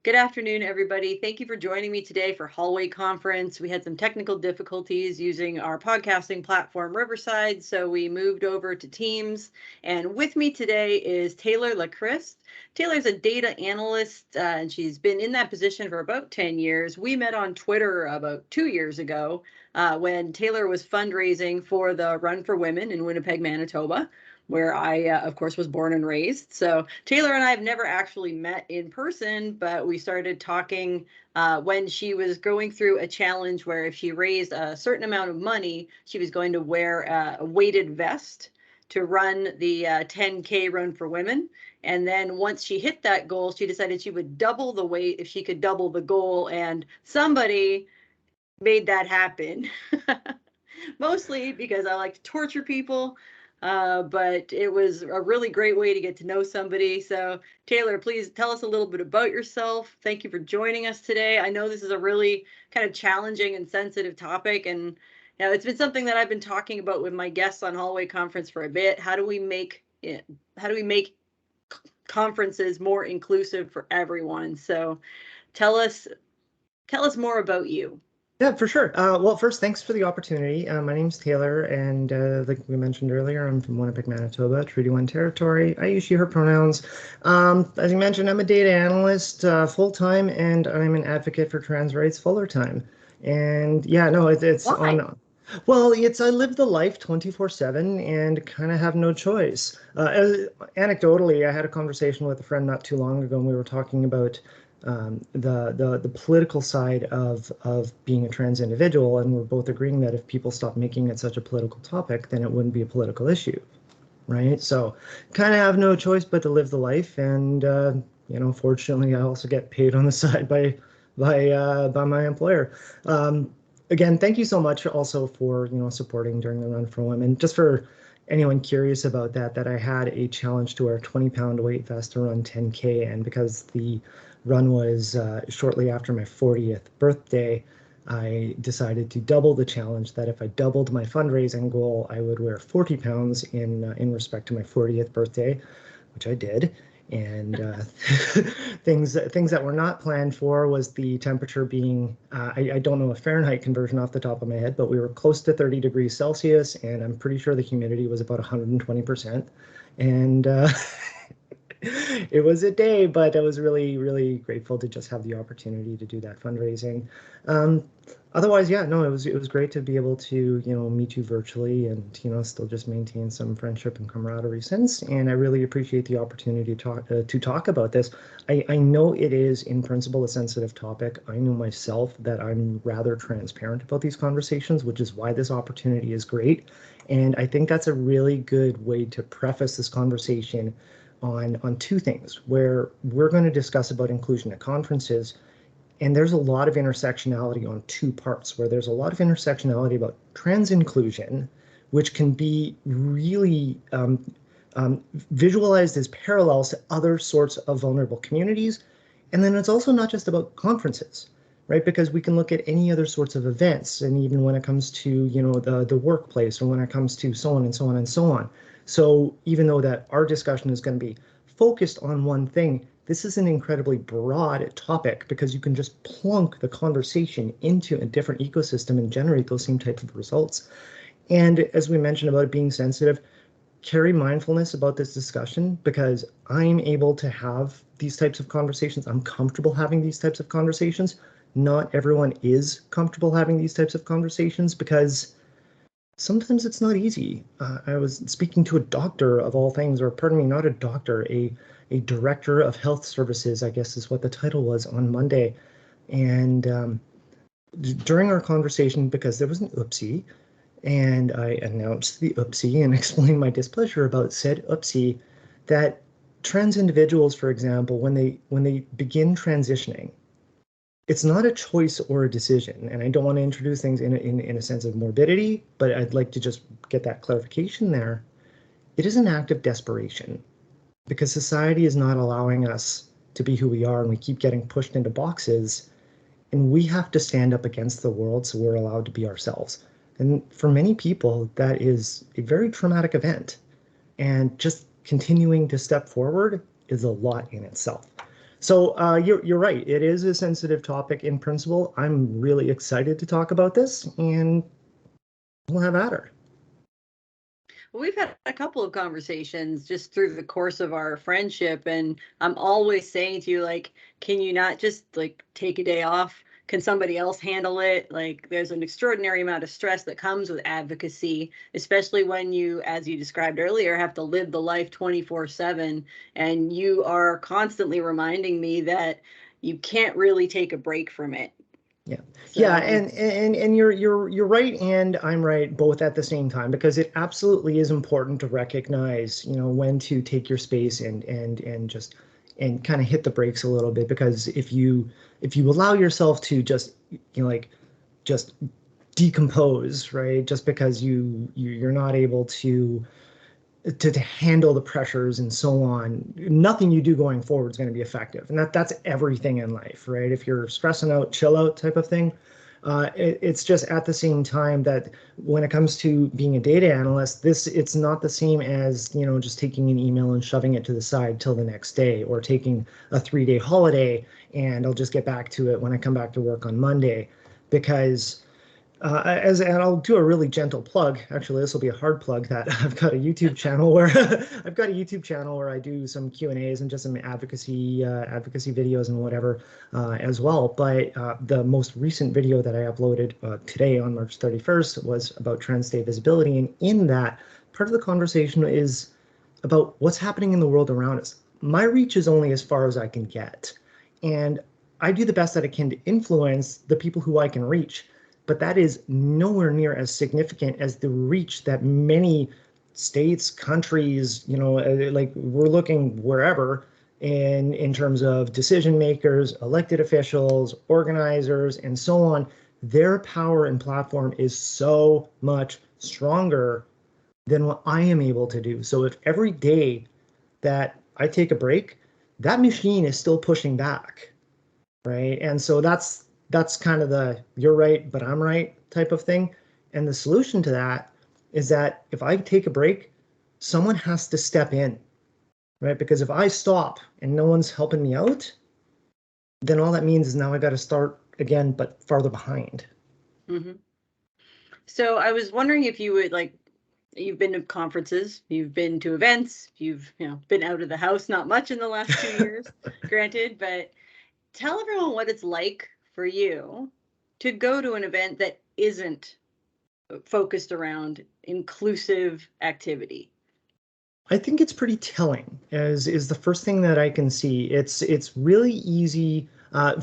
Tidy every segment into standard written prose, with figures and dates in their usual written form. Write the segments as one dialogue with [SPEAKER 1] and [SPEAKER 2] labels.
[SPEAKER 1] Good afternoon, everybody. Thank you for joining me today for Hallway Conference. We had some technical difficulties using our podcasting platform, Riverside, so we moved over to Teams. And with me today is Taylor Lakhryst. Taylor's a data analyst, and she's been in that position for about 10 years. We met on Twitter about 2 years ago when Taylor was fundraising for the Run for Women in Winnipeg, Manitoba, where I, of course, was born and raised. So Taylor and I have never actually met in person, but we started talking when she was going through a challenge where if she raised a certain amount of money, she was going to wear a weighted vest to run the 10K Run for Women. And then once she hit that goal, she decided she would double the weight if she could double the goal. And somebody made that happen. Mostly because I like to torture people, but it was a really great way to get to know somebody. So Taylor, please tell us a little bit about yourself. Thank you for joining us today. I know this is a really kind of challenging and sensitive topic, and it's been something that I've been talking about with my guests on Hallway Conference for a bit. How do we make conferences more inclusive for everyone? So tell us more about you.
[SPEAKER 2] Yeah, for sure. Well, first, thanks for the opportunity. My name's Taylor, and like we mentioned earlier, I'm from Winnipeg, Manitoba, Treaty 1 territory. I use she, her pronouns. As you mentioned, I'm a data analyst full-time, and I'm an advocate for trans rights fuller-time. And yeah, no, it's
[SPEAKER 1] Why?
[SPEAKER 2] on. Well, I live the life 24/7 and kind of have no choice. Anecdotally, I had a conversation with a friend not too long ago, and we were talking about the political side of being a trans individual, and we're both agreeing that if people stop making it such a political topic, then it wouldn't be a political issue, right? So, kind of have no choice but to live the life, and fortunately, I also get paid on the side by my employer. Again, thank you so much also for supporting during the Run for Women. Just for anyone curious about that I had a challenge to wear a 20-pound weight vest to run 10K, and because the run was shortly after my 40th birthday, I decided to double the challenge, that if I doubled my fundraising goal, I would wear 40 pounds in respect to my 40th birthday, which I did. And things that were not planned for was the temperature being, I don't know a Fahrenheit conversion off the top of my head, but we were close to 30 degrees Celsius, and I'm pretty sure the humidity was about 120%. And it was a day, but I was really, really grateful to just have the opportunity to do that fundraising. Otherwise, yeah, no, it was great to be able to meet you virtually and still just maintain some friendship and camaraderie since. And I really appreciate the opportunity to talk about this. I know it is in principle a sensitive topic. I know myself that I'm rather transparent about these conversations, which is why this opportunity is great. And I think that's a really good way to preface this conversation on two things, where we're going to discuss about inclusion at conferences. And there's a lot of intersectionality on two parts, where there's a lot of intersectionality about trans inclusion, which can be really visualized as parallels to other sorts of vulnerable communities. And then it's also not just about conferences, right? Because we can look at any other sorts of events, and even when it comes to the workplace, or when it comes to so on and so on and so on. So even though that our discussion is going to be focused on one thing, this is an incredibly broad topic, because you can just plunk the conversation into a different ecosystem and generate those same types of results. And as we mentioned about it being sensitive, carry mindfulness about this discussion, because I'm able to have these types of conversations. I'm comfortable having these types of conversations. Not everyone is comfortable having these types of conversations, because sometimes it's not easy. I was speaking to a doctor of all things, or pardon me, not a doctor, a director of health services, I guess is what the title was, on Monday. And during our conversation, because there was an oopsie, and I announced the oopsie and explained my displeasure about said oopsie, that trans individuals, for example, when they begin transitioning, it's not a choice or a decision. And I don't want to introduce things in a sense of morbidity, but I'd like to just get that clarification there. It is an act of desperation, because society is not allowing us to be who we are, and we keep getting pushed into boxes, and we have to stand up against the world so we're allowed to be ourselves. And for many people, that is a very traumatic event, and just continuing to step forward is a lot in itself. So you're right. It is a sensitive topic in principle. I'm really excited to talk about this, and we'll have at her.
[SPEAKER 1] Well, we've had a couple of conversations just through the course of our friendship, and I'm always saying to you, like, can you not just like take a day off? Can somebody else handle it? Like, there's an extraordinary amount of stress that comes with advocacy, especially when you, as you described earlier, have to live the life 24/7. And you are constantly reminding me that you can't really take a break from it.
[SPEAKER 2] Yeah. Yeah,
[SPEAKER 1] So,
[SPEAKER 2] and you're right and I'm right both at the same time, because it absolutely is important to recognize, when to take your space and just and kind of hit the brakes a little bit, because if you allow yourself to just like just decompose, right? Just because you're not able to handle the pressures and so on, nothing you do going forward is going to be effective. And that's everything in life, right? If you're stressing out, chill out type of thing. It's just at the same time that when it comes to being a data analyst, it's not the same as just taking an email and shoving it to the side till the next day, or taking a 3-day holiday and I'll just get back to it when I come back to work on Monday. Because and I'll do a really gentle plug. Actually, this will be a hard plug. That I've got a YouTube channel where I do some Q&As and just some advocacy videos and whatever as well. But the most recent video that I uploaded today on March 31st was about trans-day visibility, and in that, part of the conversation is about what's happening in the world around us. My reach is only as far as I can get, and I do the best that I can to influence the people who I can reach. But that is nowhere near as significant as the reach that many states, countries, like we're looking wherever in terms of decision makers, elected officials, organizers, and so on. Their power and platform is so much stronger than what I am able to do. So if every day that I take a break, that machine is still pushing back, right? And so that's kind of the you're right, but I'm right type of thing. And the solution to that is that if I take a break, someone has to step in, right? Because if I stop and no one's helping me out, then all that means is now I got to start again, but farther behind.
[SPEAKER 1] mhm. So I was wondering if you would like, you've been to conferences, you've been to events, you've been out of the house, not much in the last 2 years, granted, but tell everyone what it's like for you to go to an event that isn't focused around inclusive activity.
[SPEAKER 2] I think it's pretty telling, as is the first thing that I can see. It's really easy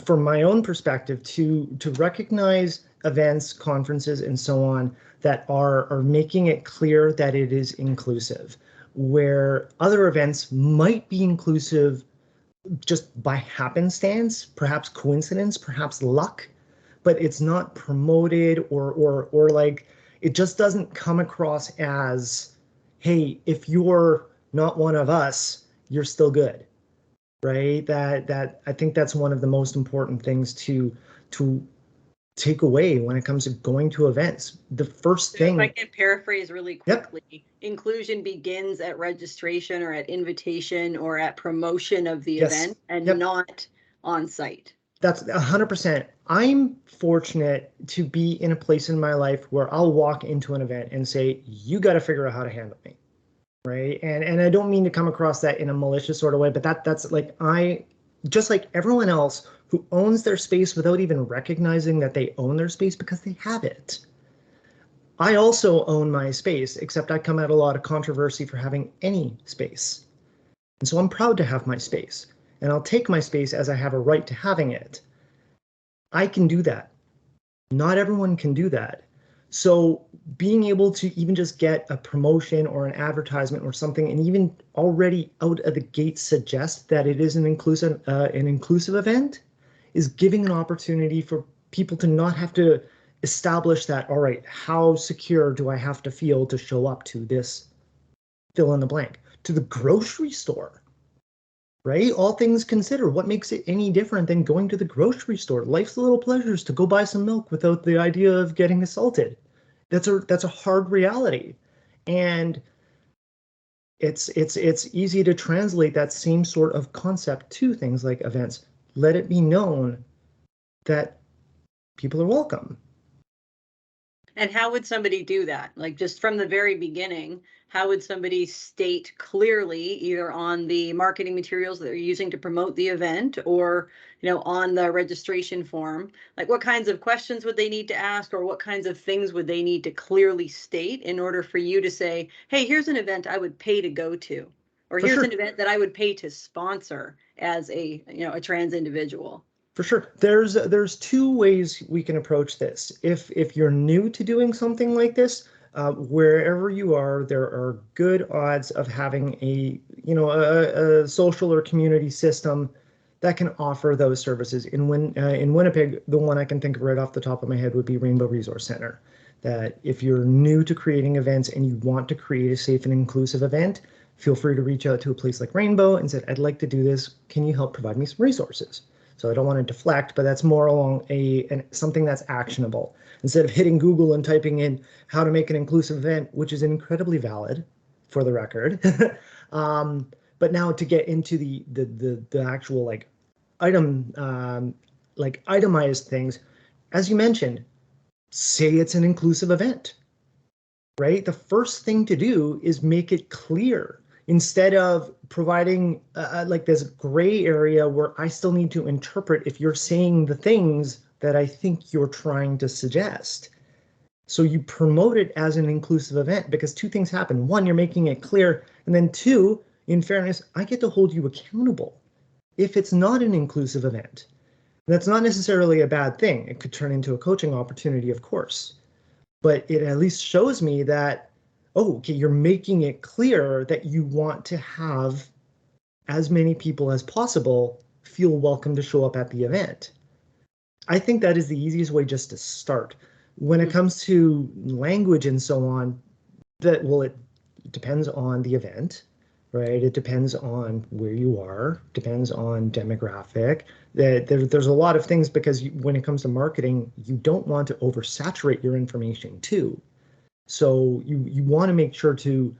[SPEAKER 2] from my own perspective to recognize events, conferences, and so on that are making it clear that it is inclusive, where other events might be inclusive just by happenstance, perhaps coincidence, perhaps luck, but it's not promoted or like it just doesn't come across as, hey, if you're not one of us, you're still good, right? That I think that's one of the most important things to take away when it comes to going to events. The first
[SPEAKER 1] So if I
[SPEAKER 2] thing,
[SPEAKER 1] can paraphrase really
[SPEAKER 2] yep,
[SPEAKER 1] quickly, inclusion begins at registration or at invitation or at promotion of the
[SPEAKER 2] yes,
[SPEAKER 1] event and
[SPEAKER 2] yep,
[SPEAKER 1] not on site.
[SPEAKER 2] that's 100%. I'm fortunate to be in a place in my life where I'll walk into an event and say, you got to figure out how to handle me. Right. And I don't mean to come across that in a malicious sort of way, but that's like I just like everyone else who owns their space without even recognizing that they own their space because they have it. I also own my space, except I come at a lot of controversy for having any space. And so I'm proud to have my space, and I'll take my space as I have a right to having it. I can do that. Not everyone can do that. So being able to even just get a promotion or an advertisement or something, and even already out of the gate suggest that it is an inclusive event, is giving an opportunity for people to not have to establish that. All right, how secure do I have to feel to show up to this fill in the blank, to the grocery store? Right? All things considered, what makes it any different than going to the grocery store? Life's little pleasures to go buy some milk without the idea of getting assaulted. That's a hard reality. And it's easy to translate that same sort of concept to things like events. Let it be known that people are welcome.
[SPEAKER 1] And how would somebody do that? Like just from the very beginning, how would somebody state clearly either on the marketing materials that they're using to promote the event or, on the registration form, like what kinds of questions would they need to ask or what kinds of things would they need to clearly state in order for you to say, hey, here's an event I would pay to go to, or
[SPEAKER 2] For
[SPEAKER 1] here's
[SPEAKER 2] sure.
[SPEAKER 1] an event that I would pay to sponsor as a trans individual.
[SPEAKER 2] For sure. There's two ways we can approach this. If you're new to doing something like this, wherever you are, there are good odds of having a social or community system that can offer those services. In Winnipeg, the one I can think of right off the top of my head would be Rainbow Resource Center. That if you're new to creating events and you want to create a safe and inclusive event, feel free to reach out to a place like Rainbow and say, I'd like to do this. Can you help provide me some resources? So I don't want to deflect, but that's more along something that's actionable. Instead of hitting Google and typing in how to make an inclusive event, which is incredibly valid for the record. But now to get into the actual itemized things, as you mentioned, say it's an inclusive event, right? The first thing to do is make it clear instead of providing like this gray area where I still need to interpret if you're saying the things that I think you're trying to suggest. So you promote it as an inclusive event because two things happen. One, you're making it clear. And then two, in fairness, I get to hold you accountable if it's not an inclusive event. That's not necessarily a bad thing. It could turn into a coaching opportunity, of course. But it at least shows me that, oh, okay, you're making it clear that you want to have as many people as possible feel welcome to show up at the event. I think that is the easiest way just to start. When it comes to language and so on, it depends on the event, right? It depends on where you are, depends on demographic. There's a lot of things because when it comes to marketing, you don't want to oversaturate your information too. So you want to make sure to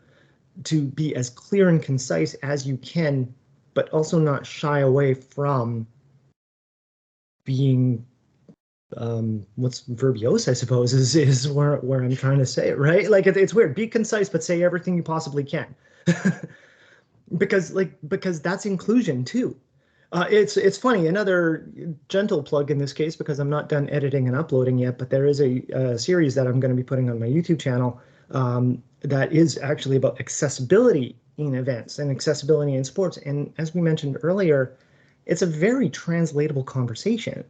[SPEAKER 2] be as clear and concise as you can, but also not shy away from being what's verbose, I suppose, is where I'm trying to say it, right? Like it's weird. Be concise, but say everything you possibly can. because that's inclusion too. It's funny. Another gentle plug in this case because I'm not done editing and uploading yet, but there is a series that I'm going to be putting on my YouTube channel that is actually about accessibility in events and accessibility in sports. And as we mentioned earlier, it's a very translatable conversation.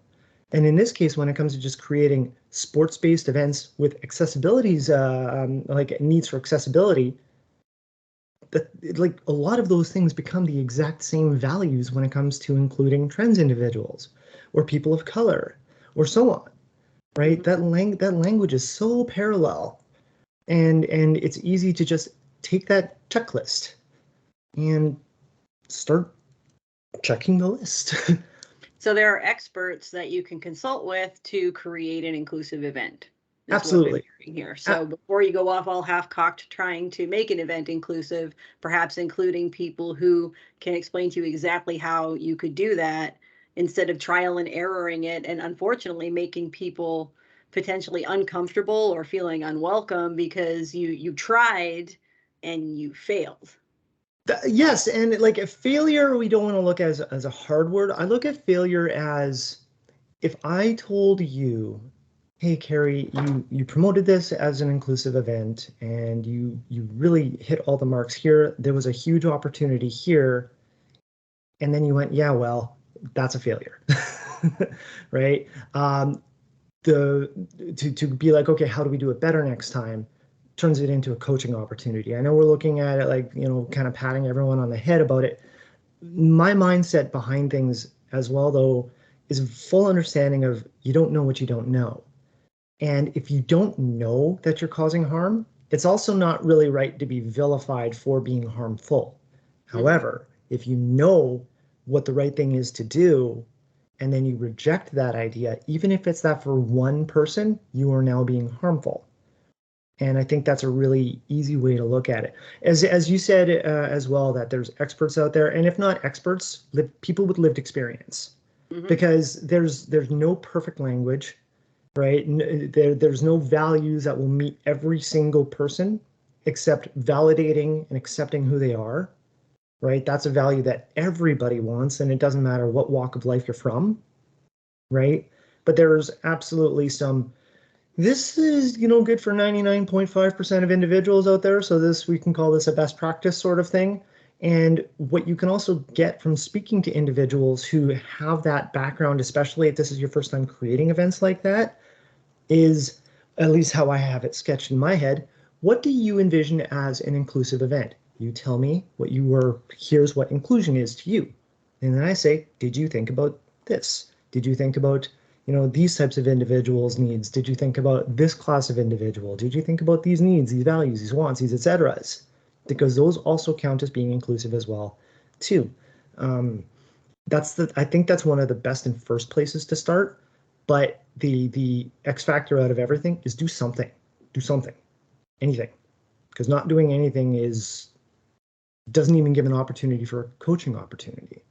[SPEAKER 2] And in this case, when it comes to just creating sports-based events with accessibilities, like needs for accessibility, like a lot of those things become the exact same values when it comes to including trans individuals or people of color or so on, right? That language is so parallel, and it's easy to just take that checklist and start checking the list.
[SPEAKER 1] So there are experts that you can consult with to create an inclusive event.
[SPEAKER 2] Absolutely.
[SPEAKER 1] Here. So before you go off all half-cocked trying to make an event inclusive, perhaps including people who can explain to you exactly how you could do that instead of trial and erroring it and unfortunately making people potentially uncomfortable or feeling unwelcome because you tried and you failed.
[SPEAKER 2] Yes, and like a failure, we don't want to look as a hard word. I look at failure as if I told you, hey Carrie, you promoted this as an inclusive event and you really hit all the marks here. There was a huge opportunity here. And then you went, yeah, well, that's a failure. Right? To be like, okay, how do we do it better next time? Turns it into a coaching opportunity. I know we're looking at it like, kind of patting everyone on the head about it. My mindset behind things as well, though, is full understanding of you don't know what you don't know. And if you don't know that you're causing harm, it's also not really right to be vilified for being harmful. However, if you know what the right thing is to do, and then you reject that idea, even if it's that for one person, you are now being harmful. And I think that's a really easy way to look at it. As you said as well, that there's experts out there, and if not experts, people with lived experience,
[SPEAKER 1] Hmm.
[SPEAKER 2] because there's no perfect language, right? There's no values that will meet every single person, except validating and accepting who they are, right? That's a value that everybody wants, and it doesn't matter what walk of life you're from, right? But there's absolutely some, this is, good for 99.5% of individuals out there. So this, we can call this a best practice sort of thing. And what you can also get from speaking to individuals who have that background, especially if this is your first time creating events like that, is at least how I have it sketched in my head. What do you envision as an inclusive event? You tell me what you were, here's what inclusion is to you. And then I say, did you think about this? Did you think about, these types of individuals' needs? Did you think about this class of individual? Did you think about these needs, these values, these wants, these et ceteras? Because those also count as being inclusive as well, too. Um, I think that's one of the best and first places to start. But the X factor out of everything is do something. Do something. Anything. Because not doing anything is doesn't even give an opportunity for a coaching opportunity.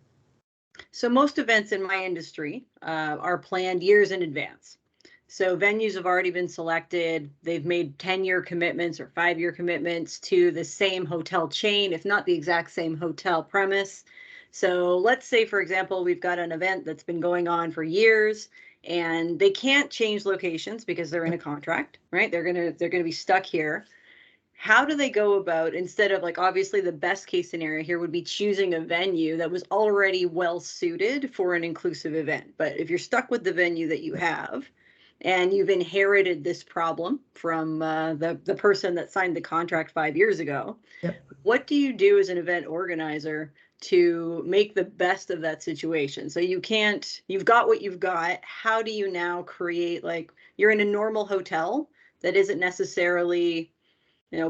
[SPEAKER 1] So most events in my industry are planned years in advance. So venues have already been selected. They've made 10-year commitments or 5-year commitments to the same hotel chain, if not the exact same hotel premise. So let's say, for example, we've got an event that's been going on for years and they can't change locations because they're in a contract, right? They're gonna be stuck here. How do they go about, instead of, like, obviously the best case scenario here would be choosing a venue that was already well suited for an inclusive event, but if you're stuck with the venue that you have and you've inherited this problem from the person that signed the contract 5 years ago,
[SPEAKER 2] Yep.
[SPEAKER 1] what do you do as an event organizer to make the best of that situation? So you've got what you've got. How do you now create, like, you're in a normal hotel that isn't necessarily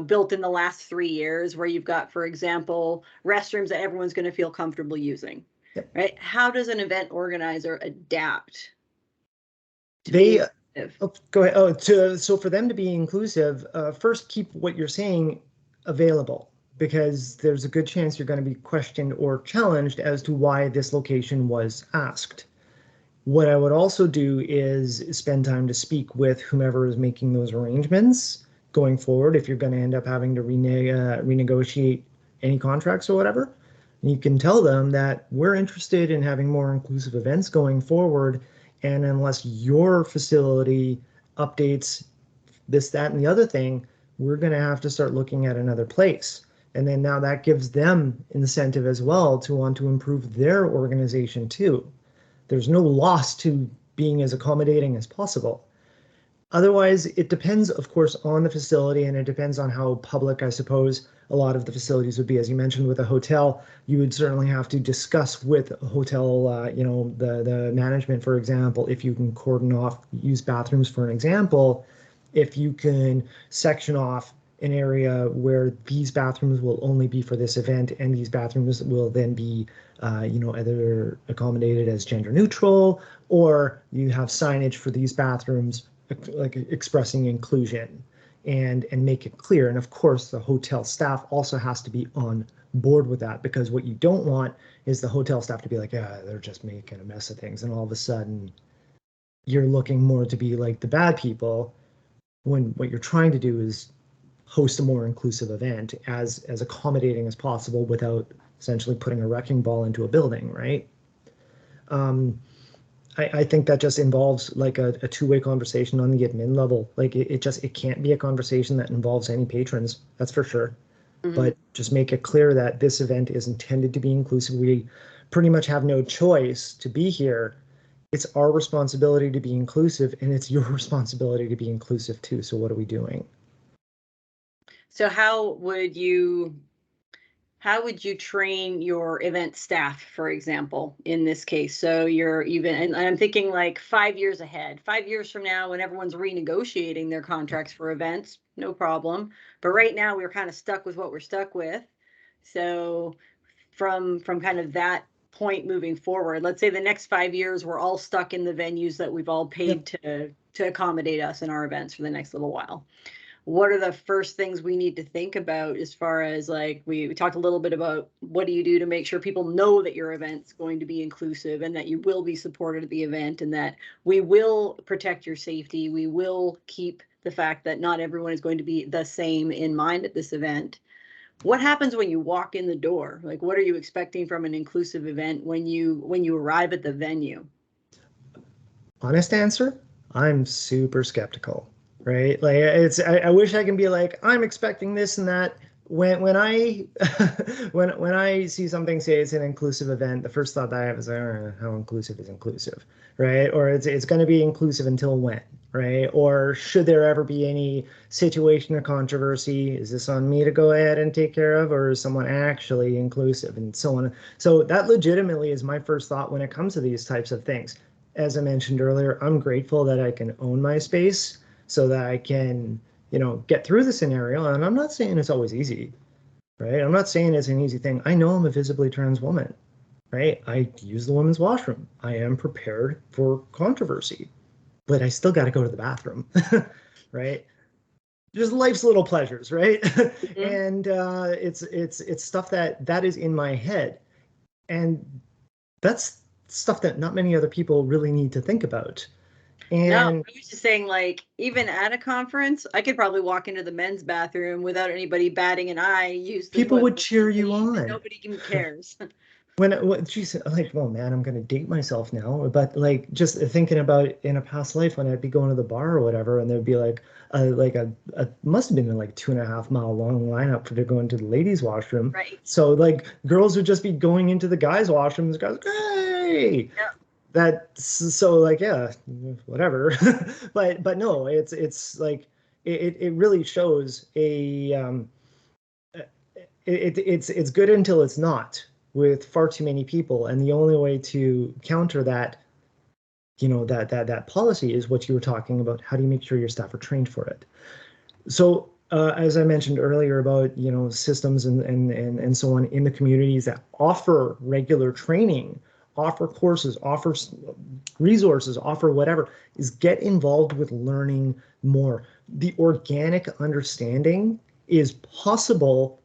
[SPEAKER 1] built in the last 3 years, where you've got, for example, restrooms that everyone's going to feel comfortable using,
[SPEAKER 2] Yep.
[SPEAKER 1] right? How does an event organizer adapt to being
[SPEAKER 2] They
[SPEAKER 1] inclusive?
[SPEAKER 2] oh, go ahead. So for them to be inclusive, first keep what you're saying available, because there's a good chance you're going to be questioned or challenged as to why this location was asked. What I would also do is spend time to speak with whomever is making those arrangements going forward. If you're going to end up having to renegotiate any contracts or whatever, you can tell them that we're interested in having more inclusive events going forward. And unless your facility updates this, that, and the other thing, we're going to have to start looking at another place. And then now that gives them incentive as well to want to improve their organization too. There's no loss to being as accommodating as possible. Otherwise, it depends, of course, on the facility, and it depends on how public, I suppose, a lot of the facilities would be. As you mentioned, with a hotel, you would certainly have to discuss with hotel, the management, for example, if you can cordon off, use bathrooms for an example, if you can section off an area where these bathrooms will only be for this event, and these bathrooms will then be, either accommodated as gender neutral, or you have signage for these bathrooms like expressing inclusion and make it clear. And of course, the hotel staff also has to be on board with that, because what you don't want is the hotel staff to be like, yeah, they're just making a mess of things, and all of a sudden you're looking more to be like the bad people, when what you're trying to do is host a more inclusive event as accommodating as possible without essentially putting a wrecking ball into a building, right? um, I think that just involves like a two-way conversation on the admin level. Like it can't be a conversation that involves any patrons, that's for sure.
[SPEAKER 1] Mhm.
[SPEAKER 2] But just make it clear that this event is intended to be inclusive. We pretty much have no choice to be here. It's our responsibility to be inclusive, and it's your responsibility to be inclusive too. So what are we doing?
[SPEAKER 1] So how would you train your event staff, for example, in this case? So you're even, and I'm thinking like 5 years ahead, 5 years from now, when everyone's renegotiating their contracts for events, no problem. But right now, we're kind of stuck with what we're stuck with. So from kind of that point moving forward, let's say the next 5 years, we're all stuck in the venues that we've all
[SPEAKER 2] Yep.
[SPEAKER 1] paid to accommodate us in our events for the next little while. what are the first things we need to think about as far as like we talked a little bit about what do you do to make sure people know that your event's going to be inclusive and that you will be supported at the event and that we will protect your safety. We will keep the fact that not everyone is going to be the same in mind at this event. What happens when you walk in the door? Like, what are you expecting from an inclusive event when you arrive at the venue?
[SPEAKER 2] Honest answer, I'm super skeptical, right? Like I wish I can be like, I'm expecting this and that. When I when I see something say it's an inclusive event, the first thought that I have is, how inclusive is inclusive, right? Or it's going to be inclusive until when, right? Or should there ever be any situation or controversy? Is this on me to go ahead and take care of, or is someone actually inclusive, and so on? So that legitimately is my first thought when it comes to these types of things. As I mentioned earlier, I'm grateful that I can own my space so that I can, get through the scenario. And I'm not saying it's always easy, right? I'm not saying it's an easy thing. I know I'm a visibly trans woman, right? I use the women's washroom. I am prepared for controversy, but I still got to go to the bathroom, right? Just life's little pleasures, right?
[SPEAKER 1] Mhm.
[SPEAKER 2] And it's stuff that is in my head, and that's stuff that not many other people really need to think about.
[SPEAKER 1] No, I
[SPEAKER 2] And
[SPEAKER 1] was just saying, like, even at a conference, I could probably walk into the men's bathroom without anybody batting an eye, use the
[SPEAKER 2] people
[SPEAKER 1] toilet,
[SPEAKER 2] would cheer
[SPEAKER 1] and
[SPEAKER 2] you
[SPEAKER 1] leave, and
[SPEAKER 2] on.
[SPEAKER 1] nobody even cares.
[SPEAKER 2] When she's like, well, man, I'm gonna date myself now, but like just thinking about in a past life when I'd be going to the bar or whatever, and there'd be like a must have been like 2.5 mile long lineup to go into the ladies' washroom.
[SPEAKER 1] Right.
[SPEAKER 2] So like girls would just be going into the guys' washroom. The guys, hey,
[SPEAKER 1] Yeah.
[SPEAKER 2] that so like yeah, whatever. But no, it's like it really shows a it's good until it's not with far too many people, and the only way to counter that, that policy is what you were talking about. How do you make sure your staff are trained for it? So as I mentioned earlier about systems and so on in the communities that offer regular training, offer courses, offer resources, offer whatever, is get involved with learning more. The organic understanding is possible,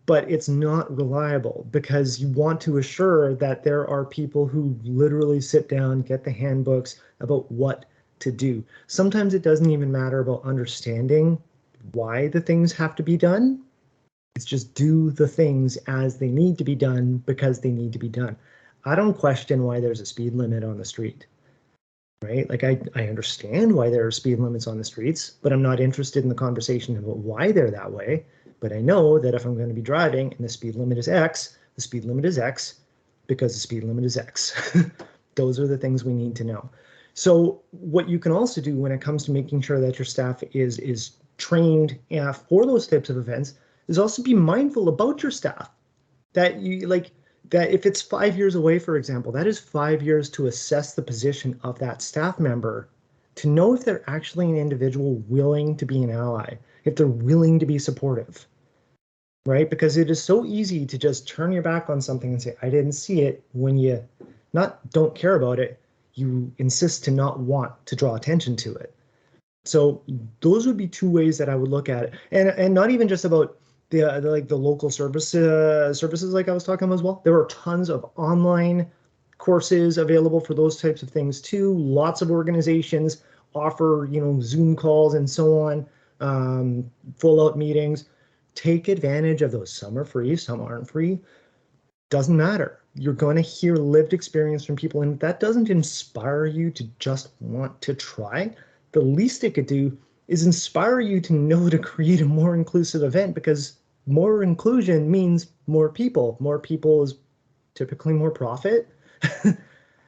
[SPEAKER 2] but it's not reliable because you want to assure that there are people who literally sit down, get the handbooks about what to do. Sometimes it doesn't even matter about understanding why the things have to be done. It's just do the things as they need to be done because they need to be done. I don't question why there's a speed limit on the street, right? Like I understand why there are speed limits on the streets, but I'm not interested in the conversation about why they're that way. But I know that if I'm going to be driving and the speed limit is X, the speed limit is X because the speed limit is X. Those are the things we need to know. So what you can also do when it comes to making sure that your staff is trained for those types of events is also be mindful about your staff, that you like that if it's 5 years away, for example, that is 5 years to assess the position of that staff member, to know if they're actually an individual willing to be an ally, if they're willing to be supportive, right? Because it is so easy to just turn your back on something and say, I didn't see it, when you not don't care about it, you insist to not want to draw attention to it. So those would be two ways that I would look at it, and not even just about the local services like I was talking about as well. There are tons of online courses available for those types of things too. Lots of organizations offer Zoom calls and so on, full out meetings. Take advantage of those. Some are free, some aren't free. Doesn't matter. You're going to hear lived experience from people, and if that doesn't inspire you to just want to try, the least it could do is inspire you to know to create a more inclusive event, because more inclusion means more people. More people is typically more profit,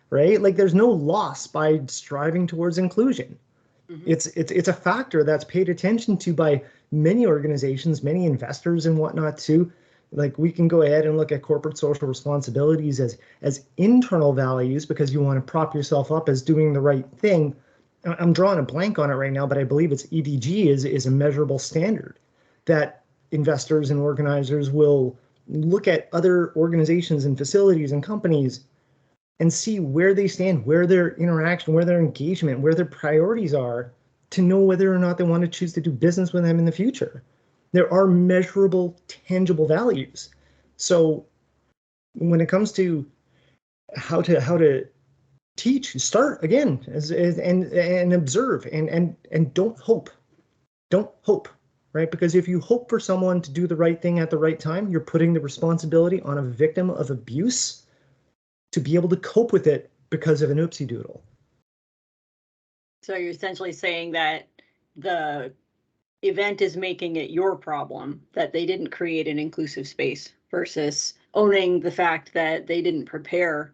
[SPEAKER 2] right? Like there's no loss by striving towards inclusion.
[SPEAKER 1] Mhm.
[SPEAKER 2] It's a factor that's paid attention to by many organizations, many investors and whatnot too. Like we can go ahead and look at corporate social responsibilities as internal values because you want to prop yourself up as doing the right thing. I'm drawing a blank on it right now, but I believe it's EDG is a measurable standard that investors and organizers will look at other organizations and facilities and companies and see where they stand, where their interaction, where their engagement, where their priorities are, to know whether or not they want to choose to do business with them in the future. There are measurable, tangible values. So when it comes to how to teach, start again and observe and don't hope. Don't hope, right? Because if you hope for someone to do the right thing at the right time, you're putting the responsibility on a victim of abuse to be able to cope with it because of an oopsie doodle.
[SPEAKER 1] So you're essentially saying that the event is making it your problem, that they didn't create an inclusive space, versus owning the fact that they didn't prepare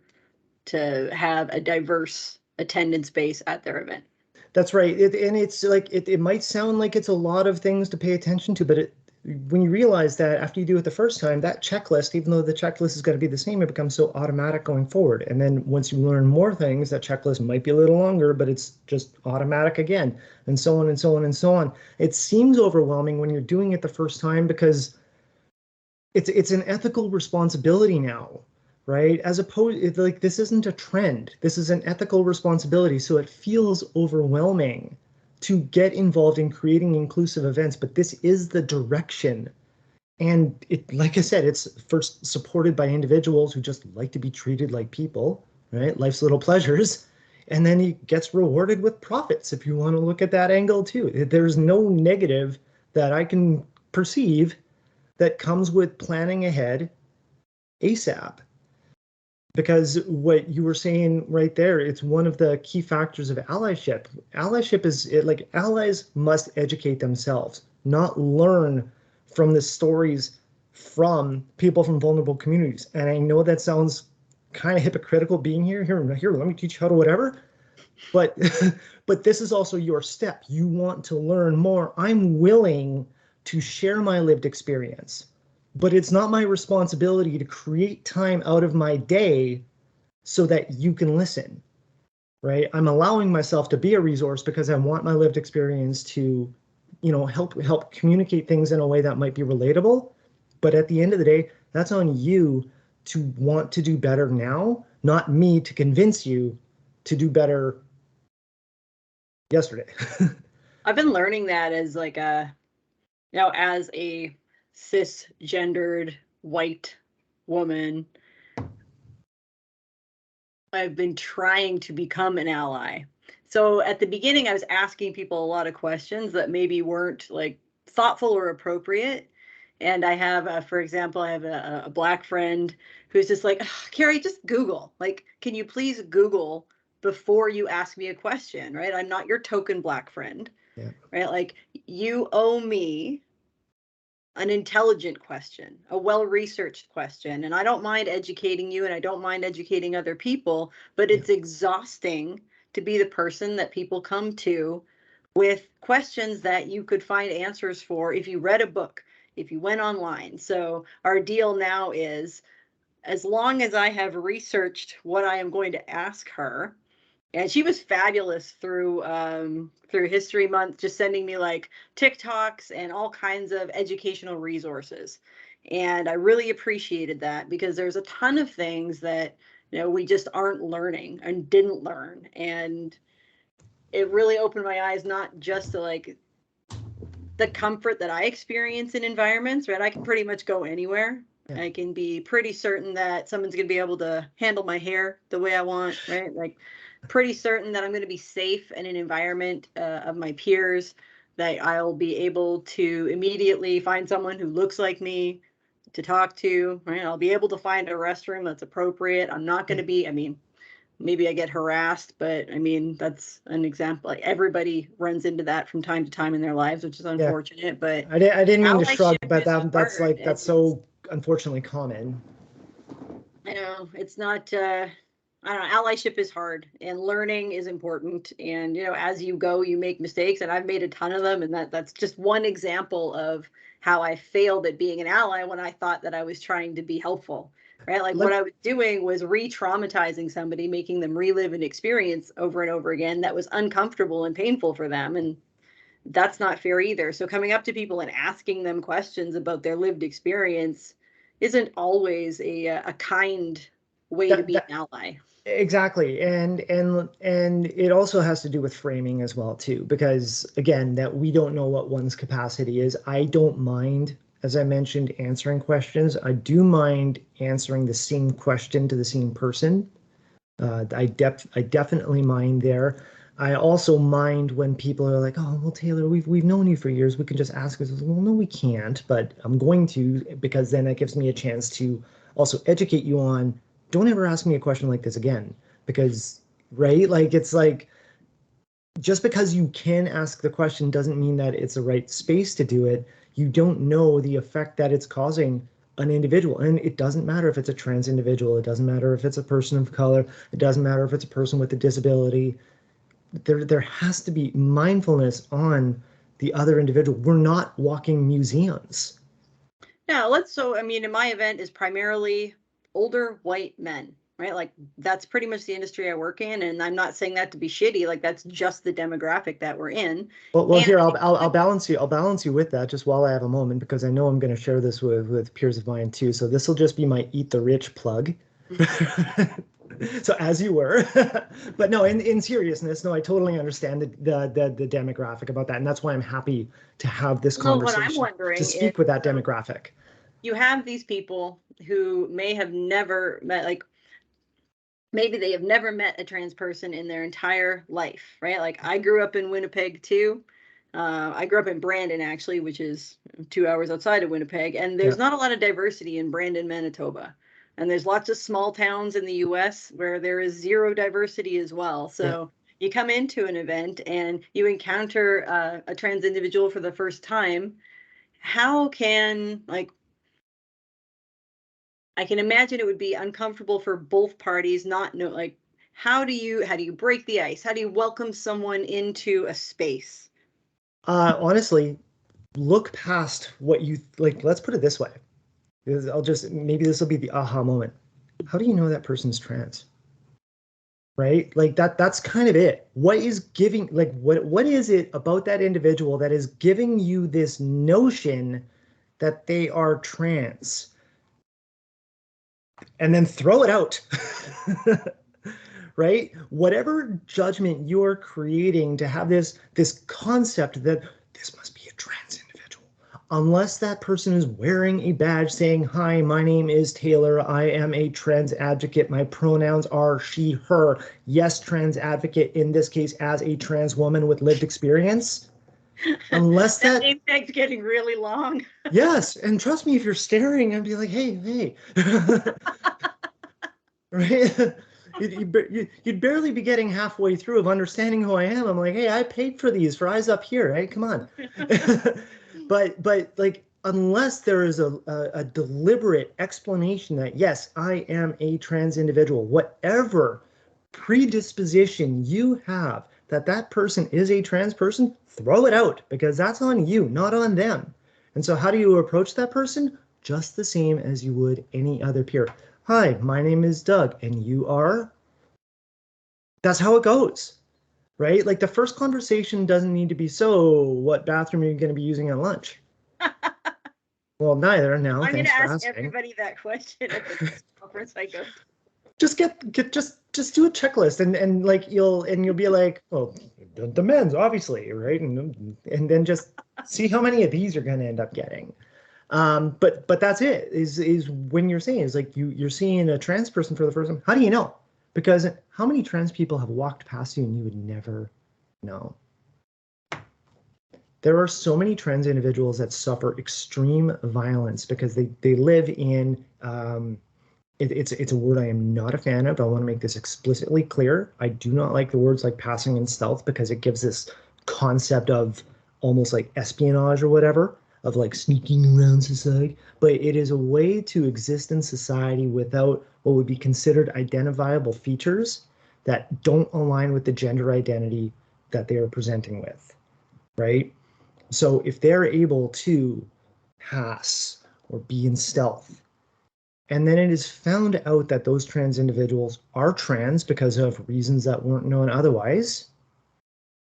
[SPEAKER 1] to have a diverse attendance base at their event.
[SPEAKER 2] That's right. And it's like it might sound like it's a lot of things to pay attention to, but when you realize that after you do it the first time, that checklist, even though the checklist is going to be the same, it becomes so automatic going forward. And then once you learn more things, that checklist might be a little longer, but it's just automatic again, and so on and so on and so on. It seems overwhelming when you're doing it the first time because it's an ethical responsibility now, right? As opposed, like, this isn't a trend. This is an ethical responsibility. So it feels overwhelming to get involved in creating inclusive events, but this is the direction. And it, like I said, it's first supported by individuals who just like to be treated like people, right? Life's little pleasures. And then he gets rewarded with profits, if you want to look at that angle too. There's no negative that I can perceive that comes with planning ahead ASAP. Because what you were saying right there, it's one of the key factors of allyship. Allyship is like allies must educate themselves, not learn from the stories from people from vulnerable communities. And I know that sounds kind of hypocritical being here, let me teach you how to whatever. But but this is also your step. You want to learn more. I'm willing to share my lived experience, but it's not my responsibility to create time out of my day so that you can listen, right? I'm allowing myself to be a resource because I want my lived experience to, help communicate things in a way that might be relatable. But at the end of the day, that's on you to want to do better now, not me to convince you to do better yesterday.
[SPEAKER 1] I've been learning that as like as a cisgendered white woman, I've been trying to become an ally. So at the beginning, I was asking people a lot of questions that maybe weren't like thoughtful or appropriate. And I have, for example, I have a Black friend who's just like, Carrie, just Google. Like, can you please Google before you ask me a question, right? I'm not your token Black friend,
[SPEAKER 2] Yeah.
[SPEAKER 1] right? Like, you owe me an intelligent question, a well-researched question. And I don't mind educating you and I don't mind educating other people, but it's exhausting to be the person that people come to with questions that you could find answers for if you read a book, if you went online. So our deal now is, as long as I have researched what I am going to ask her, and she was fabulous through History Month, just sending me like TikToks and all kinds of educational resources. And I really appreciated that because there's a ton of things that we just aren't learning and didn't learn. And it really opened my eyes, not just to like the comfort that I experience in environments, right? I can pretty much go anywhere. Yeah. I can be pretty certain that someone's going to be able to handle my hair the way I want, right? Like, pretty certain that I'm going to be safe in an environment of my peers, that I'll be able to immediately find someone who looks like me to talk to, right? I'll be able to find a restroom that's appropriate. I'm not going to be, maybe I get harassed, but that's an example. Like, everybody runs into that from time to time in their lives, which is unfortunate. Yeah. But
[SPEAKER 2] I didn't mean to shrug, but that's so unfortunately common.
[SPEAKER 1] I know it's not. I don't know. Allyship is hard, and learning is important. And as you go, you make mistakes, and I've made a ton of them. And that's just one example of how I failed at being an ally when I thought that I was trying to be helpful. Right? Like, what I was doing was re-traumatizing somebody, making them relive an experience over and over again that was uncomfortable and painful for them. And that's not fair either. So coming up to people and asking them questions about their lived experience isn't always a kind way to be an ally.
[SPEAKER 2] Exactly. And it also has to do with framing as well too, because again, that we don't know what one's capacity is. I don't mind, as I mentioned, answering questions. I do mind answering the same question to the same person. I definitely mind there. I also mind when people are like, "Oh, well, Taylor, we've known you for years. We can just ask us." Well, no, we can't, but I'm going to, because then that gives me a chance to also educate you on, don't ever ask me a question like this again. Because, right? Like it's like just because you can ask the question doesn't mean that it's the right space to do it. You don't know the effect that it's causing an individual. And it doesn't matter if it's a trans individual, it doesn't matter if it's a person of color, it doesn't matter if it's a person with a disability. There has to be mindfulness on the other individual. We're not walking museums.
[SPEAKER 1] Yeah, I mean, in my event is primarily older white men, right? Like that's pretty much the industry I work in. And I'm not saying that to be shitty, like that's just the demographic that we're in.
[SPEAKER 2] Well,
[SPEAKER 1] And
[SPEAKER 2] here I'll balance you. I'll balance you with that just while I have a moment, because I know I'm going to share this with peers of mine too. So this will just be my eat the rich plug. So as you were, but no, in seriousness, no, I totally understand the demographic about that, and that's why I'm happy to have this
[SPEAKER 1] well, what I'm
[SPEAKER 2] conversation to
[SPEAKER 1] wondering is,
[SPEAKER 2] speak with that
[SPEAKER 1] so
[SPEAKER 2] demographic.
[SPEAKER 1] you have these people who may have never met, like maybe they have never met a trans person in their entire life, right? Like I grew up in Winnipeg too. I grew up in Brandon, actually, which is 2 hours outside of Winnipeg, and
[SPEAKER 2] Yeah,
[SPEAKER 1] there's not a lot of diversity in Brandon, Manitoba. And there's lots of small towns in the US where there is zero diversity as well.
[SPEAKER 2] yeah.
[SPEAKER 1] So you come into an event and you encounter a trans individual for the first time. How can, like, I can imagine it would be uncomfortable for both parties, not know, like, how do you break the ice? How do you welcome someone into a space?
[SPEAKER 2] Honestly, look past what you like. Let's put it this way. I'll just maybe this will be the aha moment. How do you know that person's trans? Right? Like that's kind of it. What is giving like what is it about that individual that is giving you this notion that they are trans? And then throw it out. Right? Whatever judgment you're creating to have this concept that this must be a trans individual, unless that person is wearing a badge saying, "Hi, my name is Taylor. I am a trans advocate. My pronouns are she, her." Yes, trans advocate in this case as a trans woman with lived experience. Unless
[SPEAKER 1] That
[SPEAKER 2] that,
[SPEAKER 1] name tag's getting really long.
[SPEAKER 2] yes, and trust me, if you're staring and be like, "Hey, hey," right? You'd barely be getting halfway through of understanding who I am. I'm like, "Hey, I paid for these for eyes up here, right? Come on." But like, unless there is a deliberate explanation that yes, I am a trans individual, whatever predisposition you have that that person is a trans person, throw it out, because that's on you, not on them. And so how do you approach that person? Just the same as you would any other peer. "Hi, my name is Doug, and you are?" That's how it goes, right? Like the first conversation doesn't need to be, "So, what bathroom are you going to be using at lunch?" Well, neither now.
[SPEAKER 1] I'm going
[SPEAKER 2] Thanks
[SPEAKER 1] to
[SPEAKER 2] for
[SPEAKER 1] ask
[SPEAKER 2] asking.
[SPEAKER 1] everybody that question at the conference I go to.
[SPEAKER 2] Just get just do a checklist, and like you'll be like, "Well, the men's obviously, right?" And then just see how many of these you're going to end up getting. But that's it. Is when you're saying is like you're seeing a trans person for the first time. How do you know? Because how many trans people have walked past you and you would never know? There are so many trans individuals that suffer extreme violence because they live in it's a word I am not a fan of. I want to make this explicitly clear. I do not like the words like passing and stealth because it gives this concept of almost like espionage or whatever, of like sneaking around society. But it is a way to exist in society without what would be considered identifiable features that don't align with the gender identity that they are presenting with, right? So if they're able to pass or be in stealth, and then it is found out that those trans individuals are trans because of reasons that weren't known otherwise,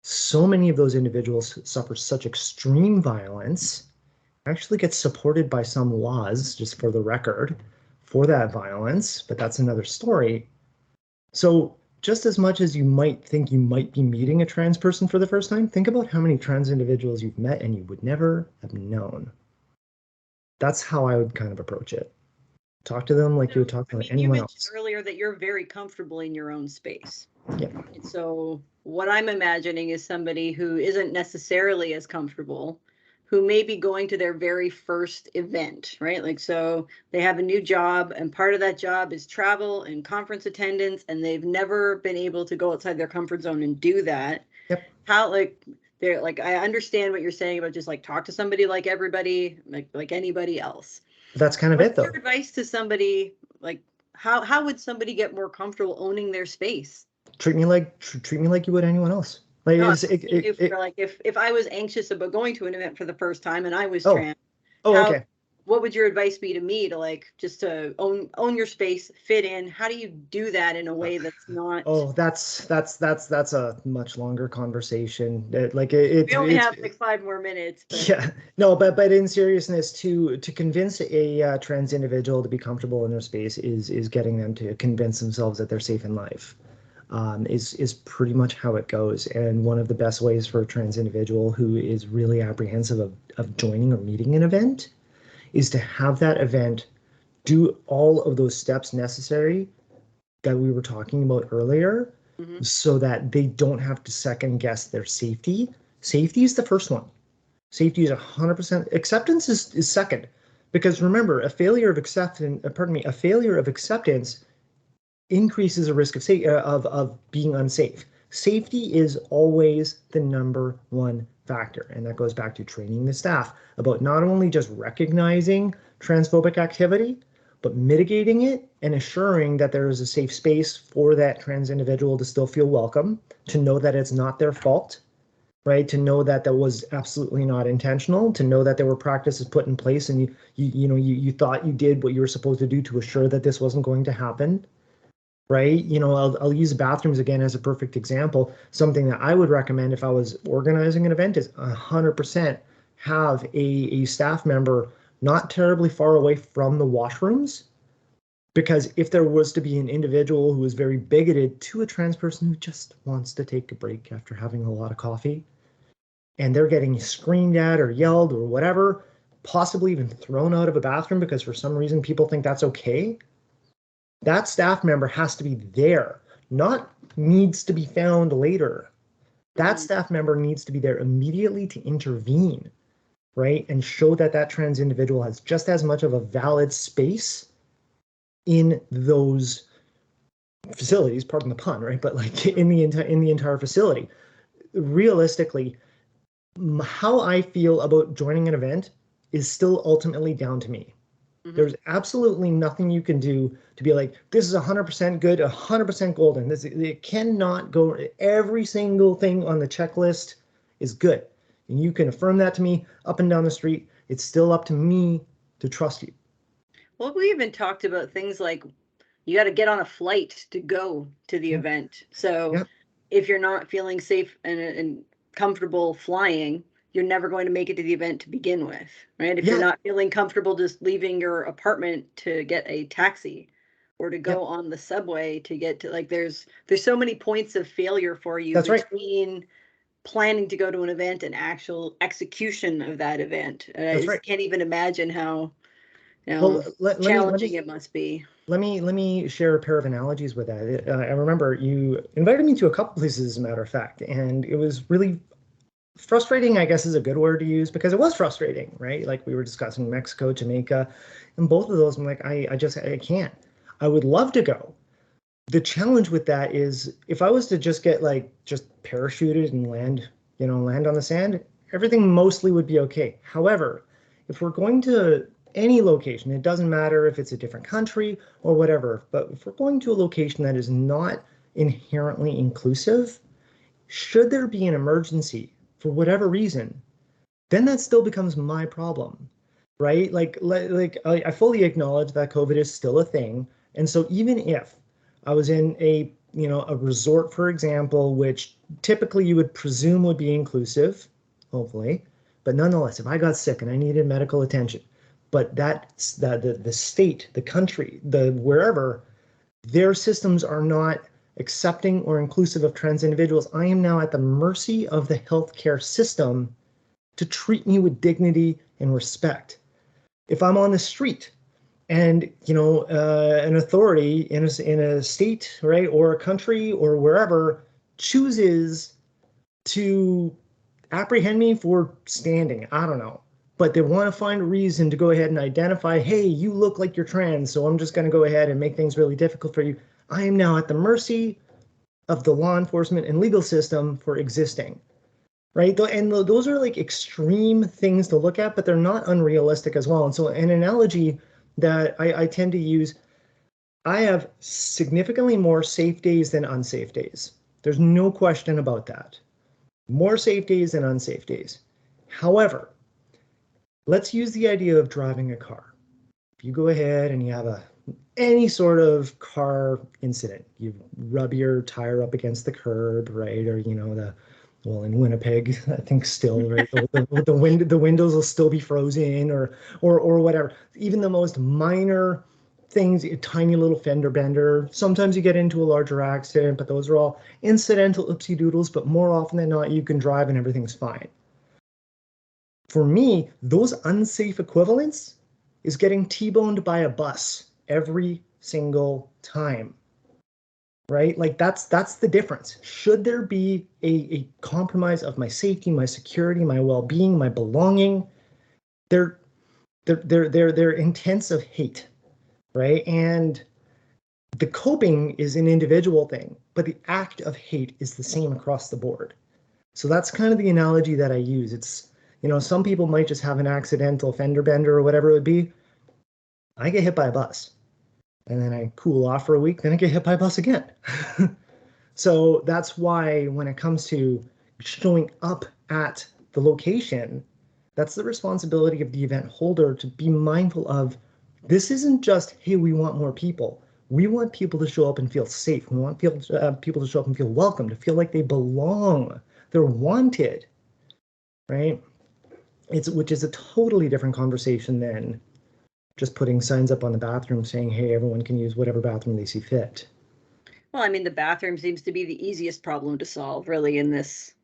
[SPEAKER 2] so many of those individuals suffer such extreme violence, actually get supported by some laws, just for the record, for that violence, but that's another story. So just as much as you might think you might be meeting a trans person for the first time, think about how many trans individuals you've met and you would never have known. That's how I would kind of approach it. Talk to them like you would
[SPEAKER 1] So,
[SPEAKER 2] talk
[SPEAKER 1] I
[SPEAKER 2] to
[SPEAKER 1] mean, you
[SPEAKER 2] anyone
[SPEAKER 1] mentioned
[SPEAKER 2] else.
[SPEAKER 1] earlier that you're very comfortable in your own space.
[SPEAKER 2] Yeah.
[SPEAKER 1] And so, what I'm imagining is somebody who isn't necessarily as comfortable, who may be going to their very first event, right? Like, so they have a new job, and part of that job is travel and conference attendance, and they've never been able to go outside their comfort zone and do that.
[SPEAKER 2] Yep.
[SPEAKER 1] How, like, they're like, I understand what you're saying about just like talk to somebody like everybody, like anybody else.
[SPEAKER 2] That's kind of it
[SPEAKER 1] What's your
[SPEAKER 2] though.
[SPEAKER 1] advice to somebody like how would somebody get more comfortable owning their space?
[SPEAKER 2] Treat me like you would anyone else. Like
[SPEAKER 1] No, I'm
[SPEAKER 2] it's,
[SPEAKER 1] asking you for like if I was anxious about going to an event for the first time and I was
[SPEAKER 2] oh,
[SPEAKER 1] trans,
[SPEAKER 2] oh,
[SPEAKER 1] how
[SPEAKER 2] okay.
[SPEAKER 1] what would your advice be to me to like just to own your space, fit in? How do you do that in a way that's not
[SPEAKER 2] Oh, that's a much longer conversation.
[SPEAKER 1] we only have like 5 more minutes, but
[SPEAKER 2] Yeah, no, but in seriousness, to convince a trans individual to be comfortable in their space is getting them to convince themselves that they're safe in life. Is pretty much how it goes. And one of the best ways for a trans individual who is really apprehensive of joining or meeting an event is to have that event do all of those steps necessary that we were talking about earlier
[SPEAKER 1] mhm.
[SPEAKER 2] so that they don't have to second guess their safety. Safety is the first one. Safety is 100%. Acceptance is second, because remember, a failure of acceptance increases the risk of being unsafe. Safety is always the number one factor, and that goes back to training the staff about not only just recognizing transphobic activity, but mitigating it and assuring that there is a safe space for that trans individual to still feel welcome, to know that it's not their fault, right? To know that that was absolutely not intentional, to know that there were practices put in place and you thought you did what you were supposed to do to assure that this wasn't going to happen, right? I'll use bathrooms again as a perfect example. Something that I would recommend if I was organizing an event is 100% have a staff member not terribly far away from the washrooms, because if there was to be an individual who is very bigoted to a trans person who just wants to take a break after having a lot of coffee, and they're getting screamed at or yelled or whatever, possibly even thrown out of a bathroom because for some reason people think that's okay, that staff member has to be there, not needs to be found later. That
[SPEAKER 1] Mhm.
[SPEAKER 2] staff member needs to be there immediately to intervene, right? And show that that trans individual has just as much of a valid space in those facilities, pardon the pun, right? But like in the entire facility. Realistically, how I feel about joining an event is still ultimately down to me.
[SPEAKER 1] Mhm.
[SPEAKER 2] There's absolutely nothing you can do to be like, this is 100% good, 100% golden. It cannot go, every single thing on the checklist is good. And you can affirm that to me up and down the street. It's still up to me to trust you.
[SPEAKER 1] Well, we even talked about things like you got to get on a flight to go to the
[SPEAKER 2] Yeah,
[SPEAKER 1] event. So
[SPEAKER 2] yeah,
[SPEAKER 1] if you're not feeling safe and comfortable flying, you're never going to make it to the event to begin with, right? If you're
[SPEAKER 2] yeah,
[SPEAKER 1] not feeling comfortable just leaving your apartment to get a taxi or to
[SPEAKER 2] yeah.
[SPEAKER 1] go on the subway to get to like there's so many points of failure for you
[SPEAKER 2] That's right.
[SPEAKER 1] between planning to go to an event and actual execution of that event. I
[SPEAKER 2] That's right.
[SPEAKER 1] just can't even imagine how,
[SPEAKER 2] Well,
[SPEAKER 1] challenging it must be.
[SPEAKER 2] let me share a pair of analogies with that. I remember you invited me to a couple places, as a matter of fact, and it was really frustrating, I guess is a good word to use, because it was frustrating, right? Like we were discussing Mexico, Jamaica, and both of those, I'm like, I can't. I would love to go. The challenge with that is if I was to just get like just parachuted and land on the sand, everything mostly would be okay. However, if we're going to any location, it doesn't matter if it's a different country or whatever, but if we're going to a location that is not inherently inclusive, should there be an emergency for whatever reason, then that still becomes my problem, right? Like I fully acknowledge that COVID is still a thing, and so even if I was in a resort, for example, which typically you would presume would be inclusive, hopefully, but nonetheless, if I got sick and I needed medical attention, but the state, the country, the wherever, their systems are not accepting, or inclusive of trans individuals, I am now at the mercy of the healthcare system to treat me with dignity and respect. If I'm on the street and an authority in a state, right, or a country or wherever chooses to apprehend me for standing, I don't know, but they want to find a reason to go ahead and identify, hey, you look like you're trans, so I'm just going to go ahead and make things really difficult for you. I am now at the mercy of the law enforcement and legal system for existing, right? And those are like extreme things to look at, but they're not unrealistic as well. And so an analogy that I tend to use, I have significantly more safe days than unsafe days. There's no question about that. More safe days than unsafe days. However, let's use the idea of driving a car. If you go ahead and you have any sort of car incident, you rub your tire up against the curb, right? Or well, in Winnipeg, I think still, right? The windows will still be frozen, or whatever. Even the most minor things, a tiny little fender bender. Sometimes you get into a larger accident, but those are all incidental oopsie doodles. But more often than not, you can drive and everything's fine. For me, those unsafe equivalents is getting T-boned by a bus every single time, right? Like that's the difference. Should there be a compromise of my safety, my security, my well-being, my belonging? They're intents of hate, right? And the coping is an individual thing, but the act of hate is the same across the board. So that's kind of the analogy that I use. It's, some people might just have an accidental fender bender or whatever it would be. I get hit by a bus and then I cool off for a week, then I get hit by a bus again. So that's why when it comes to showing up at the location, that's the responsibility of the event holder to be mindful of. This isn't just, hey, we want more people. We want people to show up and feel safe. We want people to show up and feel welcome, to feel like they belong. They're wanted, right? Which is a totally different conversation than just putting signs up on the bathroom saying, hey, everyone can use whatever bathroom they see fit.
[SPEAKER 1] Well, I mean, the bathroom seems to be the easiest problem to solve, really, in this.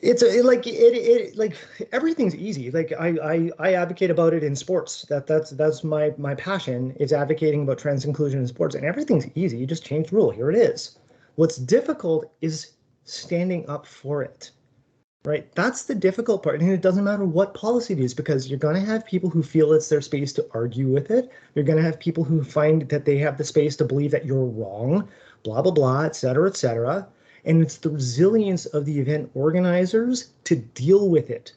[SPEAKER 2] It's like everything's easy. Like I advocate about it in sports. That's my passion, is advocating about trans inclusion in sports, and everything's easy. You just change the rule. Here it is. What's difficult is standing up for it. Right? That's the difficult part. And it doesn't matter what policy it is, because you're going to have people who feel it's their space to argue with it. You're going to have people who find that they have the space to believe that you're wrong, blah, blah, blah, et cetera, et cetera. And it's the resilience of the event organizers to deal with it,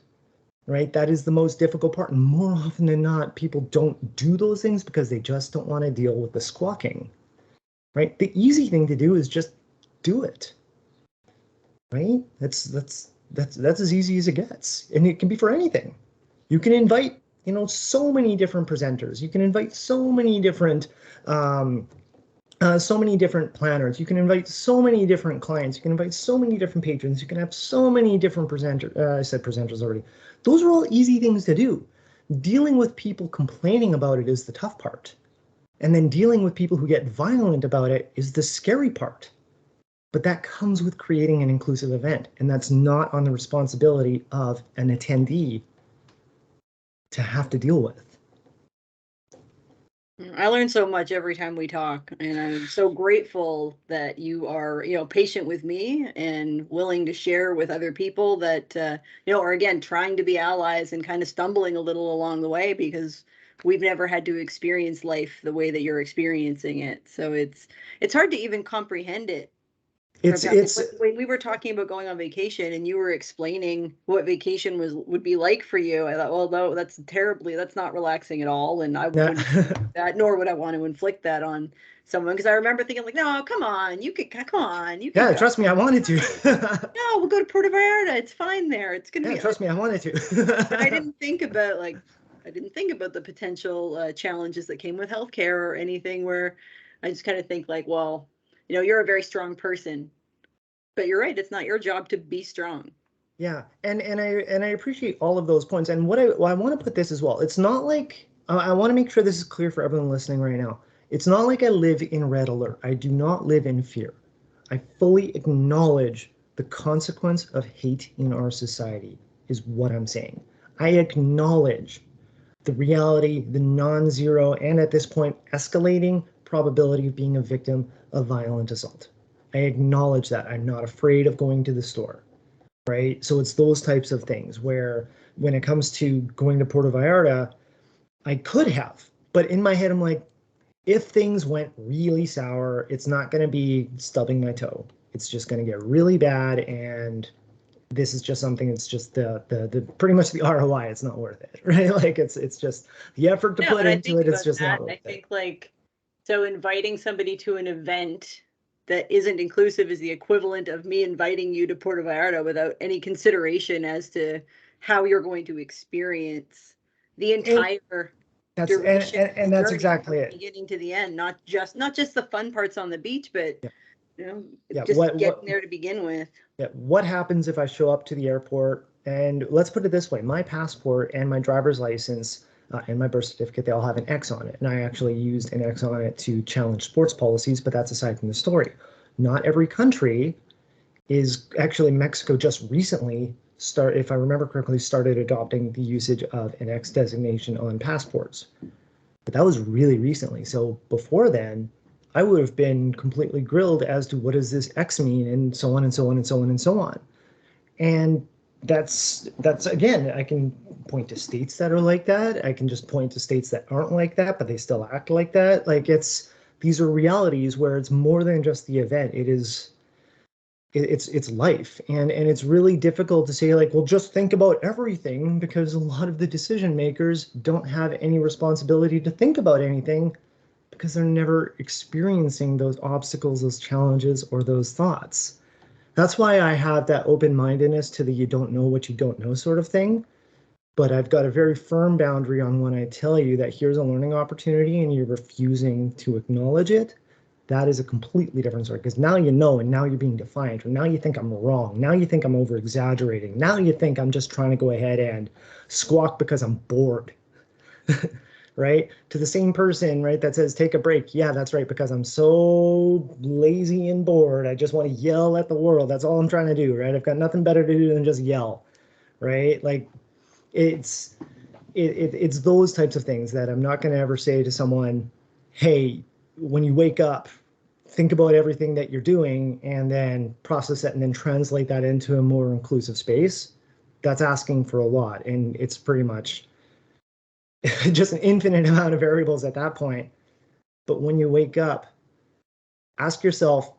[SPEAKER 2] right? That is the most difficult part. And more often than not, people don't do those things because they just don't want to deal with the squawking, right? The easy thing to do is just do it, right? That's as easy as it gets. And it can be for anything. You can invite, so many different presenters. You can invite so many different planners. You can invite so many different clients. You can invite so many different patrons. You can have so many different presenters. I said presenters already. Those are all easy things to do. Dealing with people complaining about it is the tough part. And then dealing with people who get violent about it is the scary part. But that comes with creating an inclusive event, and that's not on the responsibility of an attendee to have to deal with.
[SPEAKER 1] I learn so much every time we talk, and I'm so grateful that you are, patient with me and willing to share with other people that, are again trying to be allies and kind of stumbling a little along the way, because we've never had to experience life the way that you're experiencing it. So it's hard to even comprehend it.
[SPEAKER 2] It's
[SPEAKER 1] When we were talking about going on vacation and you were explaining what vacation would be like for you, I thought, well, no, that's not relaxing at all, and I wouldn't do that, nor would I want to inflict that on someone, because I remember thinking like, no, come on, you could
[SPEAKER 2] yeah,
[SPEAKER 1] go.
[SPEAKER 2] trust me, I wanted to.
[SPEAKER 1] No, we'll go to Puerto Vallarta. It's fine there. It's gonna be.
[SPEAKER 2] Trust me, I wanted to.
[SPEAKER 1] But I didn't think about the potential challenges that came with healthcare or anything, where I just kind of think like, well, you're a very strong person, but you're right. It's not your job to be strong.
[SPEAKER 2] Yeah, and I appreciate all of those points. And what I want to put this as well. It's not like I want to make sure this is clear for everyone listening right now. It's not like I live in red alert. I do not live in fear. I fully acknowledge the consequence of hate in our society, is what I'm saying. I acknowledge the reality, the non-zero, and at this point, escalating probability of being a victim of violent assault. I acknowledge that. I'm not afraid of going to the store, right? So it's those types of things where when it comes to going to Puerto Vallarta, I could have, but in my head, I'm like, if things went really sour, it's not going to be stubbing my toe. It's just going to get really bad, and this is just something. It's just the pretty much the ROI. It's not worth it, right? Like it's just the effort to
[SPEAKER 1] No,
[SPEAKER 2] put
[SPEAKER 1] and I
[SPEAKER 2] into
[SPEAKER 1] think
[SPEAKER 2] it. It's
[SPEAKER 1] about
[SPEAKER 2] just not
[SPEAKER 1] that.
[SPEAKER 2] worth
[SPEAKER 1] I
[SPEAKER 2] it.
[SPEAKER 1] think like, so inviting somebody to an event that isn't inclusive is the equivalent of me inviting you to Puerto Vallarta without any consideration as to how you're going to experience the
[SPEAKER 2] And
[SPEAKER 1] entire
[SPEAKER 2] that's
[SPEAKER 1] duration of the
[SPEAKER 2] that's
[SPEAKER 1] journey from
[SPEAKER 2] exactly
[SPEAKER 1] the
[SPEAKER 2] it.
[SPEAKER 1] beginning to the end, not just the fun parts on the beach, but
[SPEAKER 2] Yeah, yeah.
[SPEAKER 1] just getting there to begin with.
[SPEAKER 2] Yeah, what happens if I show up to the airport and let's put it this way, my passport and my driver's license and my birth certificate, they all have an X on it. And I actually used an X on it to challenge sports policies, but that's aside from the story. Not every country is actually Mexico just recently if I remember correctly, started adopting the usage of an X designation on passports. But that was really recently. So before then, I would have been completely grilled as to what does this X mean and so on and so on and so on and so on. And that's again, I can point to states that are like that. I can just point to states that aren't like that, but they still act like that. Like these are realities where it's more than just the event. It's life, and it's really difficult to say like, well, just think about everything, because a lot of the decision makers don't have any responsibility to think about anything because they're never experiencing those obstacles, those challenges, or those thoughts. That's why I have that open-mindedness to the you don't know what you don't know sort of thing. But I've got a very firm boundary on when I tell you that here's a learning opportunity and you're refusing to acknowledge it. That is a completely different story, because now you know, and now you're being defiant, or now you think I'm wrong. Now you think I'm over exaggerating. Now you think I'm just trying to go ahead and squawk because I'm bored. Right? To the same person, right, that says take a break. Yeah, that's right, because I'm so lazy and bored. I just want to yell at the world. That's all I'm trying to do, right? I've got nothing better to do than just yell, right? Like it's it's those types of things that I'm not going to ever say to someone, hey, when you wake up, think about everything that you're doing and then process it and then translate that into a more inclusive space. That's asking for a lot. And it's pretty much just an infinite amount of variables at that point. But when you wake up, ask yourself,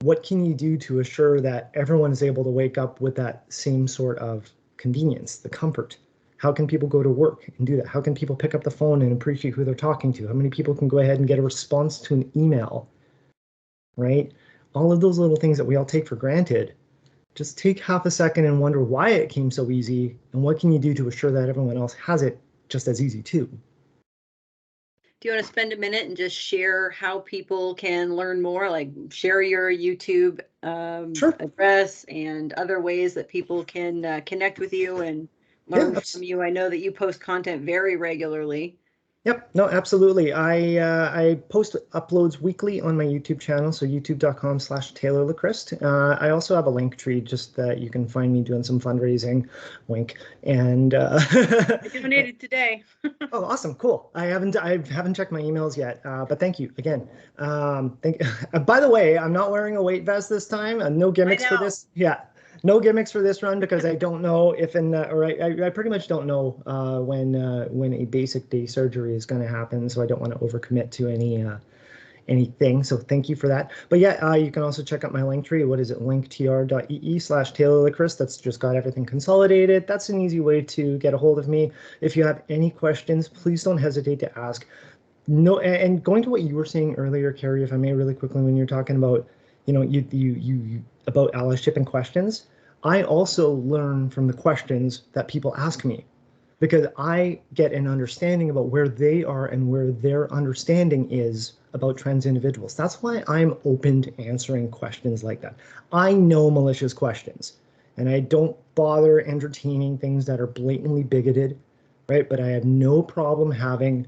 [SPEAKER 2] what can you do to assure that everyone is able to wake up with that same sort of convenience, the comfort? How can people go to work and do that? How can people pick up the phone and appreciate who they're talking to? How many people can go ahead and get a response to an email, right? All of those little things that we all take for granted. Just take half a second and wonder why it came so easy, and what can you do to assure that everyone else has it just as easy too.
[SPEAKER 1] Do you want to spend a minute and just share how people can learn more? Like share your YouTube
[SPEAKER 2] Sure.
[SPEAKER 1] address and other ways that people can connect with you and
[SPEAKER 2] Yeah,
[SPEAKER 1] learn from you. I know that you post content very regularly.
[SPEAKER 2] yep, no, absolutely. I post uploads weekly on my YouTube channel, so youtube.com/Taylor Lakhryst. I also have a link tree just that you can find me doing some fundraising, wink. And
[SPEAKER 1] I donated today.
[SPEAKER 2] oh, awesome, cool. I haven't checked my emails yet, but thank you again. By the way, I'm not wearing a weight vest this time. No
[SPEAKER 1] I
[SPEAKER 2] gimmicks for
[SPEAKER 1] know.
[SPEAKER 2] this. Yeah, no gimmicks for this run, because I don't know if or I pretty much don't know when a basic day surgery is going to happen, so I don't want to overcommit to anything. So thank you for that. But yeah, you can also check out my link tree. What is it? linktr.ee/Taylor Lakhryst. That's just got everything consolidated. That's an easy way to get a hold of me. If you have any questions, please don't hesitate to ask. No, and going to what you were saying earlier, Carrie, if I may, really quickly, when you're talking about, you about allyship and questions, I also learn from the questions that people ask me, because I get an understanding about where they are and where their understanding is about trans individuals. That's why I'm open to answering questions like that. I know malicious questions, and I don't bother entertaining things that are blatantly bigoted, right? But I have no problem having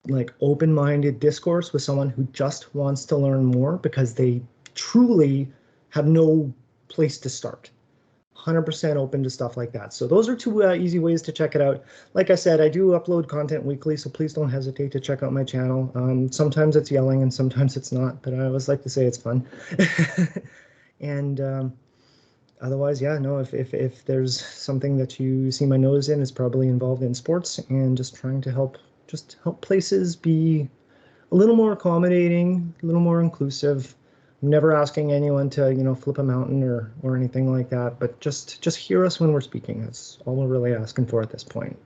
[SPEAKER 2] like open-minded discourse with someone who just wants to learn more because they truly have no place to start. 100% open to stuff like that. So those are two easy ways to check it out. Like I said, I do upload content weekly, so please don't hesitate to check out my channel. Sometimes it's yelling and sometimes it's not, but I always like to say it's fun. And otherwise, yeah, no, if there's something that you see my nose in, it's probably involved in sports and just trying to help places be a little more accommodating, a little more inclusive. I'm never asking anyone to, flip a mountain or anything like that, but just hear us when we're speaking. That's all we're really asking for at this point.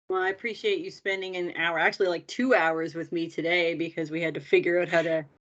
[SPEAKER 1] Well, I appreciate you spending an hour, actually like 2 hours with me today, because we had to figure out how to